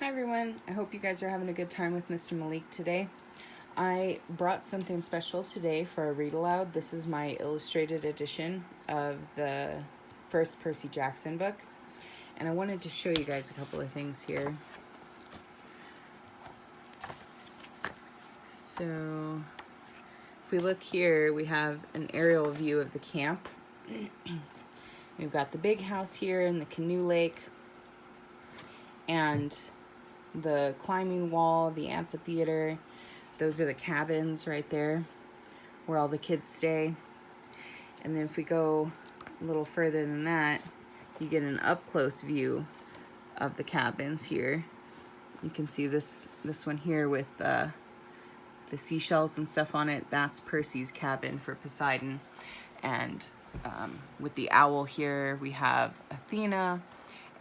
Hi everyone, I hope you guys are having a good time with Mr. Malik today. I brought something special today for a read aloud. This is my illustrated edition of the first Percy Jackson book. And I wanted to show you guys a couple of things here. So, if we look here, we have an aerial view of the camp. We've got the big house here and the canoe lake. And the climbing wall, the amphitheater. Those are the cabins right there where all the kids stay. And then if we go a little further than that, you get an up-close view of the cabins here. You can see this one here with the seashells and stuff on it. That's Percy's cabin for Poseidon. And with the owl here, we have Athena,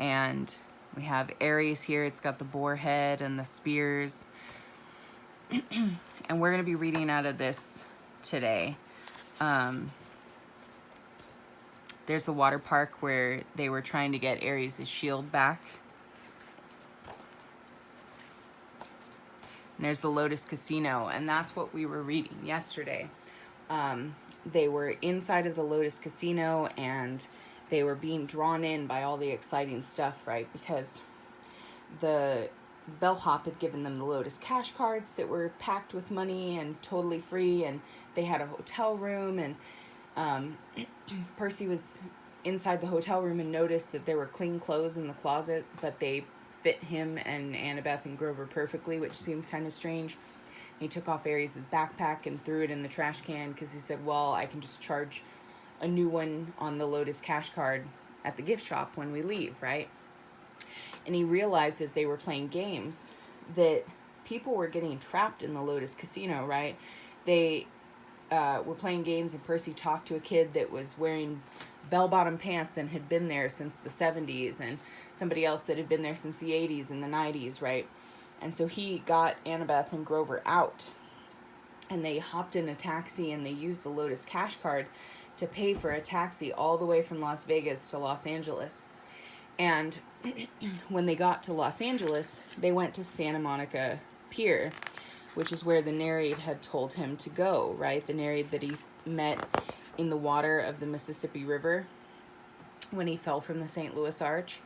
and we have Ares here. It's got the boar head and the spears. And we're going to be reading out of this today. There's the water park where they were trying to get Ares' shield back. And there's the Lotus Casino, and that's what we were reading yesterday. They were inside of the Lotus Casino, and they were being drawn in by all the exciting stuff, right? Because the bellhop had given them the Lotus cash cards that were packed with money and totally free, and they had a hotel room, and Percy was inside the hotel room and noticed that there were clean clothes in the closet, but they fit him and Annabeth and Grover perfectly, which seemed kind of strange. He took off Ares' backpack and threw it in the trash can because he said, well, I can just charge a new one on the Lotus cash card at the gift shop when we leave, right? And he realized as they were playing games that people were getting trapped in the Lotus Casino, right? They were playing games, and Percy talked to a kid that was wearing bell-bottom pants and had been there since the 70s, and somebody else that had been there since the 80s and the 90s, right? And so he got Annabeth and Grover out, and they hopped in a taxi, and they used the Lotus cash card to pay for a taxi all the way from Las Vegas to Los Angeles. And when they got to Los Angeles, they went to Santa Monica Pier, which is where the Nereid had told him to go, right? The Nereid that he met in the water of the Mississippi River when he fell from the St. Louis Arch.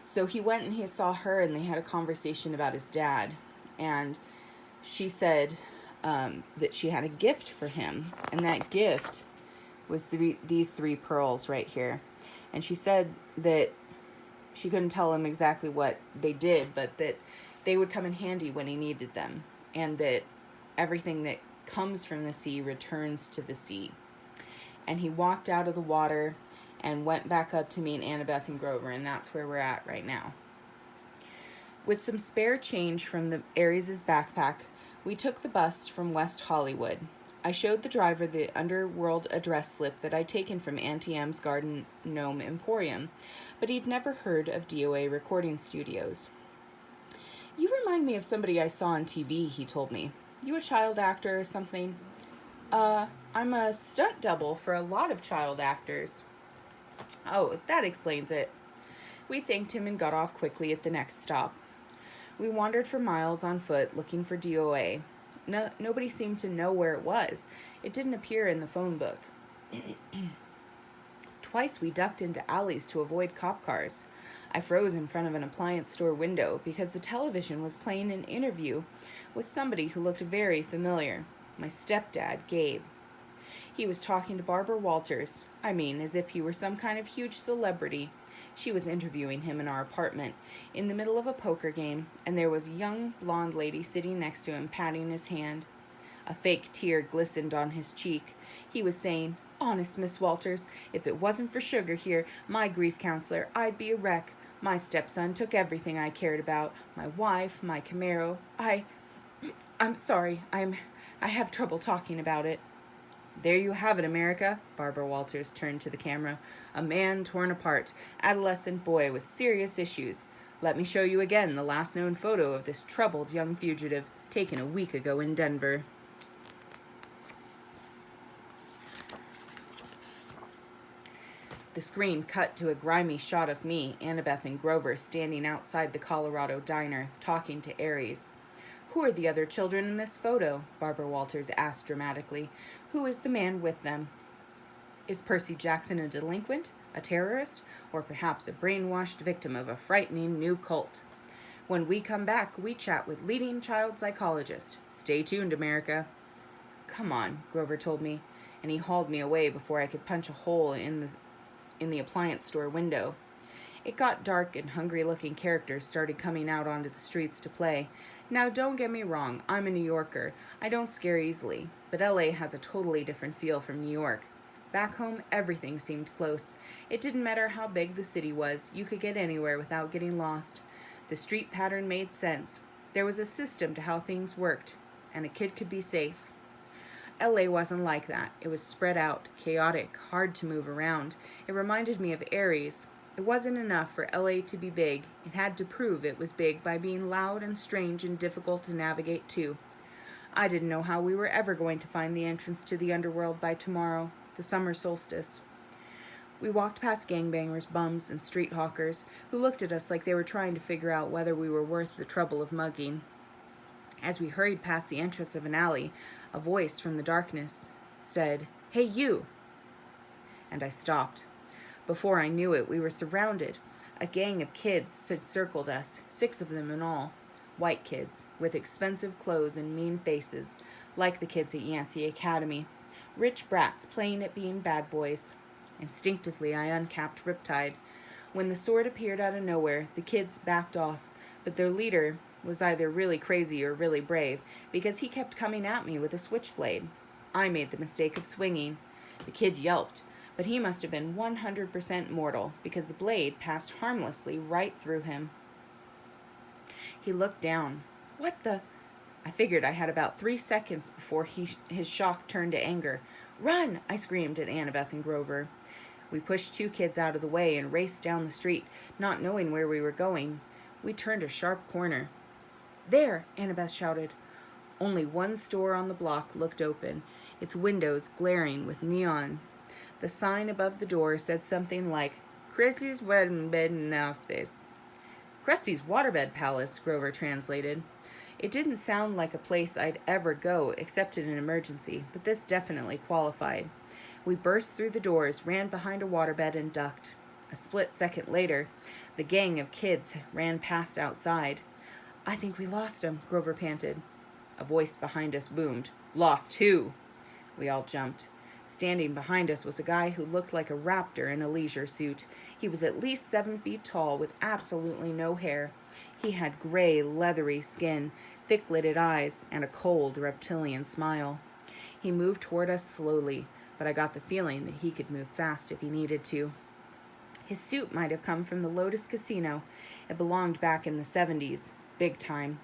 So he went and he saw her, and they had a conversation about his dad. And she said that she had a gift for him, and that gift was these three pearls right here. And she said that she couldn't tell him exactly what they did, but that they would come in handy when he needed them, and that everything that comes from the sea returns to the sea. And he walked out of the water and went back up to meet Annabeth and Grover, and that's where we're at right now. With some spare change from the Ares' backpack, we took the bus from West Hollywood. I showed the driver the underworld address slip that I'd taken from Auntie M's Garden Gnome Emporium, but he'd never heard of DOA recording studios. You remind me of somebody I saw on TV, he told me. You a child actor or something? I'm a stunt double for a lot of child actors. Oh, that explains it. We thanked him and got off quickly at the next stop. We wandered for miles on foot looking for DOA. Nobody seemed to know where it was. It didn't appear in the phone book. Twice we ducked into alleys to avoid cop cars. I froze in front of an appliance store window because the television was playing an interview with somebody who looked very familiar. My stepdad, Gabe. He was talking to Barbara Walters. I mean, as if he were some kind of huge celebrity. She was interviewing him in our apartment, in the middle of a poker game, and there was a young blonde lady sitting next to him, patting his hand. A fake tear glistened on his cheek. He was saying, "Honest, Miss Walters, if it wasn't for Sugar here, my grief counselor, I'd be a wreck. My stepson took everything I cared about. My wife, my Camaro. I'm sorry, I have trouble talking about it." There you have it, America. Barbara Walters turned to the camera. A man torn apart. Adolescent boy with serious issues. Let me show you again the last known photo of this troubled young fugitive taken a week ago in Denver. The screen cut to a grimy shot of me, Annabeth, and Grover standing outside the Colorado diner, talking to Aries. "Who are the other children in this photo?" Barbara Walters asked dramatically. "Who is the man with them? Is Percy Jackson a delinquent, a terrorist, or perhaps a brainwashed victim of a frightening new cult?" When we come back, we chat with leading child psychologist. Stay tuned, America. "Come on," Grover told me, and he hauled me away before I could punch a hole in the appliance store window. It got dark and hungry-looking characters started coming out onto the streets to play. Now, don't get me wrong, I'm a New Yorker. I don't scare easily, but LA has a totally different feel from New York. Back home, everything seemed close. It didn't matter how big the city was, you could get anywhere without getting lost. The street pattern made sense. There was a system to how things worked, and a kid could be safe. LA wasn't like that. It was spread out, chaotic, hard to move around. It reminded me of Aries. It wasn't enough for LA to be big. It had to prove it was big by being loud and strange and difficult to navigate too. I didn't know how we were ever going to find the entrance to the underworld by tomorrow, the summer solstice. We walked past gangbangers, bums, and street hawkers who looked at us like they were trying to figure out whether we were worth the trouble of mugging. As we hurried past the entrance of an alley, a voice from the darkness said, "Hey, you!" And I stopped. Before I knew it, we were surrounded. A gang of kids had circled us, 6 of them in all. White kids, with expensive clothes and mean faces, like the kids at Yancey Academy. Rich brats playing at being bad boys. Instinctively, I uncapped Riptide. When the sword appeared out of nowhere, the kids backed off, but their leader was either really crazy or really brave, because he kept coming at me with a switchblade. I made the mistake of swinging. The kid yelped, but he must have been 100% mortal, because the blade passed harmlessly right through him. He looked down. "What the?" I figured I had about 3 seconds before his shock turned to anger. "Run!" I screamed at Annabeth and Grover. We pushed 2 kids out of the way and raced down the street, not knowing where we were going. We turned a sharp corner. "There!" Annabeth shouted. Only one store on the block looked open, its windows glaring with neon. The sign above the door said something like, "Chrissy's Wedding Bed and House." "Krusty's Waterbed Palace," Grover translated. It didn't sound like a place I'd ever go except in an emergency, but this definitely qualified. We burst through the doors, ran behind a waterbed, and ducked. A split second later, the gang of kids ran past outside. "I think we lost him," Grover panted. A voice behind us boomed, "Lost who?" We all jumped. Standing behind us was a guy who looked like a raptor in a leisure suit. He was at least 7 feet tall with absolutely no hair. He had gray, leathery skin, thick-lidded eyes, and a cold, reptilian smile. He moved toward us slowly, but I got the feeling that he could move fast if he needed to. His suit might have come from the Lotus Casino. It belonged back in the 70s, big time.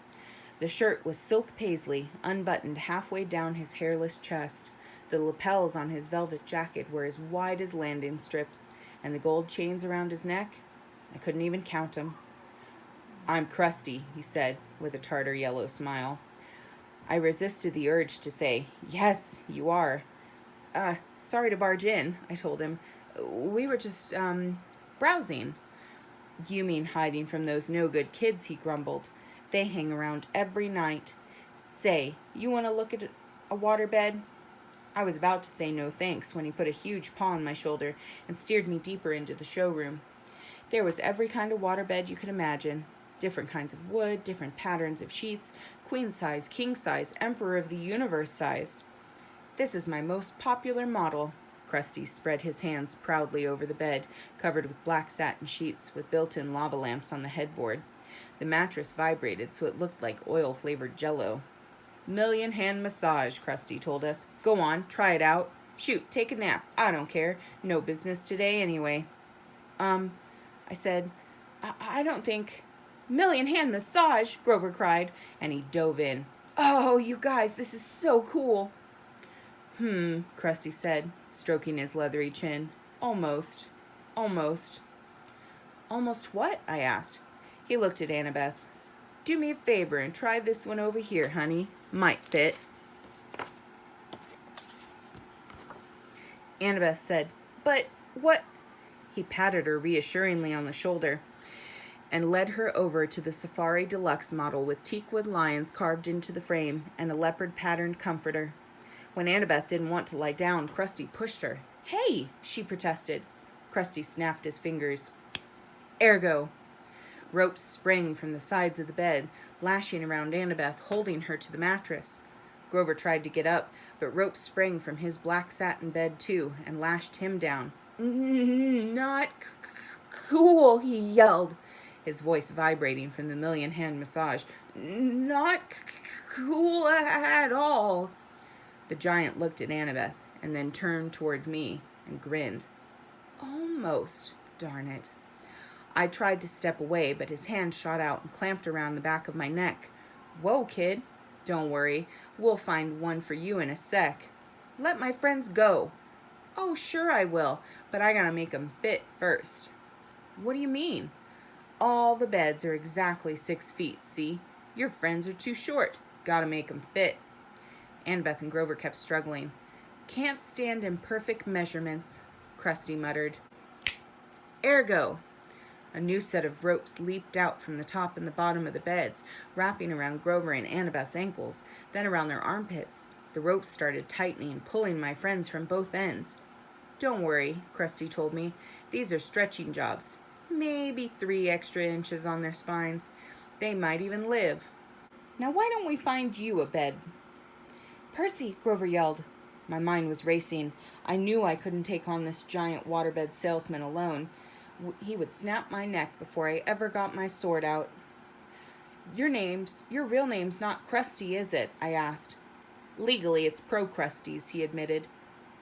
The shirt was silk paisley, unbuttoned halfway down his hairless chest. The lapels on his velvet jacket were as wide as landing strips, and the gold chains around his neck, I couldn't even count them. "I'm Krusty," he said, with a tartar yellow smile. I resisted the urge to say, "Yes, you are." Sorry to barge in," I told him. "We were just, browsing." "You mean hiding from those no-good kids," he grumbled. "They hang around every night. Say, you want to look at a waterbed?" I was about to say no thanks when he put a huge paw on my shoulder and steered me deeper into the showroom. There was every kind of waterbed you could imagine. Different kinds of wood, different patterns of sheets, queen size, king size, emperor of the universe size. "This is my most popular model." Krusty spread his hands proudly over the bed, covered with black satin sheets with built-in lava lamps on the headboard. The mattress vibrated so it looked like oil-flavored Jell-O. "Million hand massage," Krusty told us. "Go on, try it out. Shoot, take a nap. I don't care. No business today anyway." I said, I don't think... "Million hand massage," Grover cried, and he dove in. "Oh, you guys, this is so cool." Krusty said, stroking his leathery chin. Almost. Almost what?" I asked. He looked at Annabeth. "Do me a favor and try this one over here, honey. Might fit." Annabeth said, "But what?" He patted her reassuringly on the shoulder and led her over to the Safari Deluxe model with teakwood lions carved into the frame and a leopard-patterned comforter. When Annabeth didn't want to lie down, Krusty pushed her. "Hey!" she protested. Krusty snapped his fingers. "Ergo!" Ropes sprang from the sides of the bed, lashing around Annabeth, holding her to the mattress. Grover tried to get up, but ropes sprang from his black satin bed too and lashed him down. "Not cool," he yelled, his voice vibrating from the million-hand massage. "Not cool at all." The giant looked at Annabeth and then turned toward me and grinned. "Almost, darn it." I tried to step away, but his hand shot out and clamped around the back of my neck. "Whoa, kid. Don't worry. We'll find one for you in a sec." "Let my friends go." "Oh, sure I will, but I gotta make 'em fit first." "What do you mean?" "All the beds are exactly 6 feet, see? Your friends are too short. Gotta make 'em fit." Annabeth and Grover kept struggling. "Can't stand imperfect measurements," Krusty muttered. "Ergo!" A new set of ropes leaped out from the top and the bottom of the beds, wrapping around Grover and Annabeth's ankles, then around their armpits. The ropes started tightening, pulling my friends from both ends. "Don't worry," Krusty told me. "These are stretching jobs. Maybe 3 extra inches on their spines. They might even live. Now why don't we find you a bed?" "Percy!" Grover yelled. My mind was racing. I knew I couldn't take on this giant waterbed salesman alone. He would snap my neck before I ever got my sword out. Your real name's not Krusty, is it?" I asked. "Legally, it's Pro-Krusties," he admitted.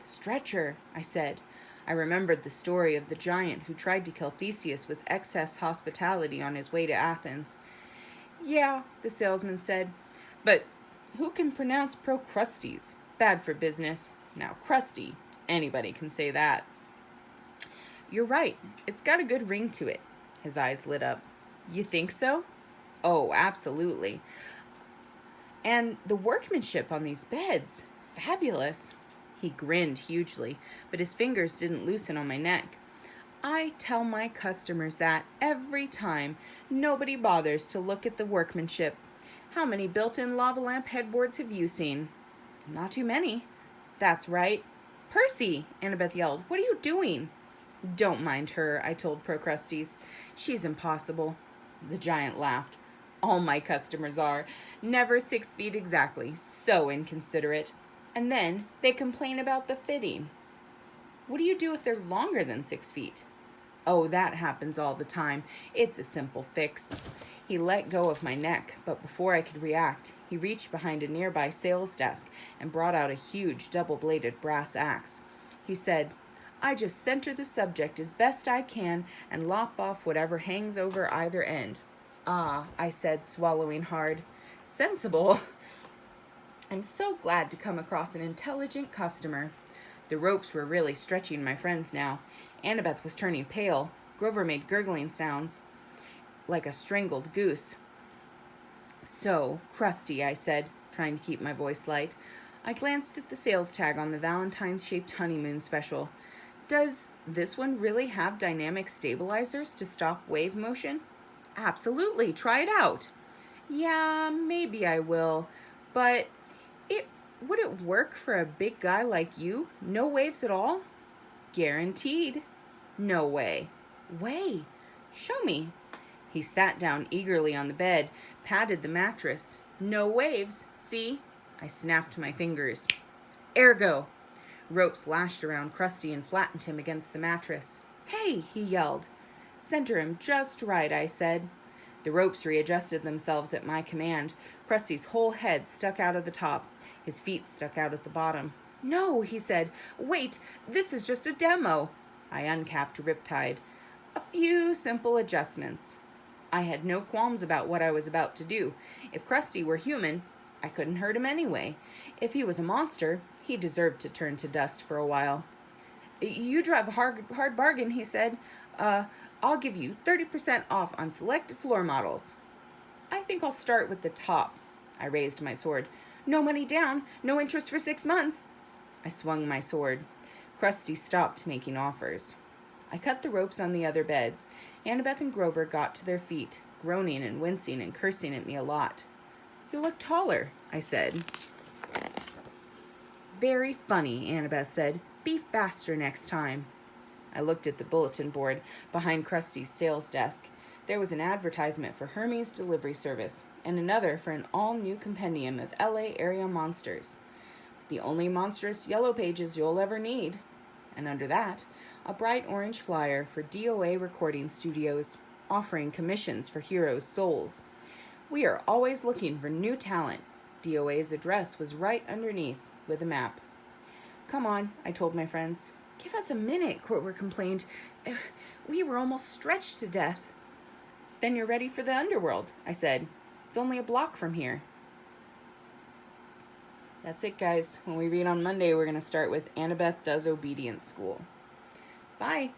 "The stretcher," I said. I remembered the story of the giant who tried to kill Theseus with excess hospitality on his way to Athens. "Yeah," the salesman said, "but who can pronounce Pro-Krusties? Bad for business. Now, Krusty, anybody can say that." "You're right. It's got a good ring to it." His eyes lit up. "You think so?" "Oh, absolutely. And the workmanship on these beds. Fabulous." He grinned hugely, but his fingers didn't loosen on my neck. "I tell my customers that every time. Nobody bothers to look at the workmanship. How many built-in lava lamp headboards have you seen?" "Not too many." "That's right." "Percy!" Annabeth yelled. "What are you doing?" "Don't mind her," I told Procrustes. "She's impossible." The giant laughed. "All my customers are. Never 6 feet exactly. So inconsiderate. And then they complain about the fitting." "What do you do if they're longer than 6 feet?" "Oh, that happens all the time. It's a simple fix." He let go of my neck, but before I could react, he reached behind a nearby sales desk and brought out a huge double-bladed brass axe. He said, "I just center the subject as best I can and lop off whatever hangs over either end." "Ah," I said, swallowing hard. "Sensible." I'm so glad to come across an intelligent customer. The ropes were really stretching my friends now. Annabeth was turning pale. Grover made gurgling sounds, like a strangled goose. "So, Krusty," I said, trying to keep my voice light. I glanced at the sales tag on the Valentine's-shaped honeymoon special. "Does this one really have dynamic stabilizers to stop wave motion?" "Absolutely. Try it out." "Yeah, maybe I will. But would it work for a big guy like you? No waves at all?" "Guaranteed." "No way." "Way. Show me." He sat down eagerly on the bed, patted the mattress. "No waves. See?" I snapped my fingers. "Ergo." Ropes lashed around Krusty and flattened him against the mattress. "Hey," he yelled. "Center him just right," I said. The ropes readjusted themselves at my command. Krusty's whole head stuck out of the top. His feet stuck out at the bottom. "No," he said. "Wait, this is just a demo." I uncapped Riptide. "A few simple adjustments." I had no qualms about what I was about to do. If Krusty were human, I couldn't hurt him anyway. If he was a monster, he deserved to turn to dust for a while. "You drive a hard bargain," he said. I'll give you 30% off on selected floor models." "I think I'll start with the top." I raised my sword. "No money down, no interest for 6 months." I swung my sword. Krusty stopped making offers. I cut the ropes on the other beds. Annabeth and Grover got to their feet, groaning and wincing and cursing at me a lot. You look taller, I said. Very funny, Annabeth said. Be faster next time. I looked at the bulletin board behind Krusty's sales desk. There was an advertisement for Hermes delivery service and another for an all-new compendium of LA area monsters. The only monstrous yellow pages you'll ever need. And under that, a bright orange flyer for DOA recording studios offering commissions for heroes' souls. We are always looking for new talent. DOA's address was right underneath with a map. Come on, I told my friends. Give us a minute, Grover complained. We were almost stretched to death. Then you're ready for the underworld, I said. It's only a block from here. That's it, guys. When we read on Monday, we're going to start with Annabeth Does Obedience School. Bye.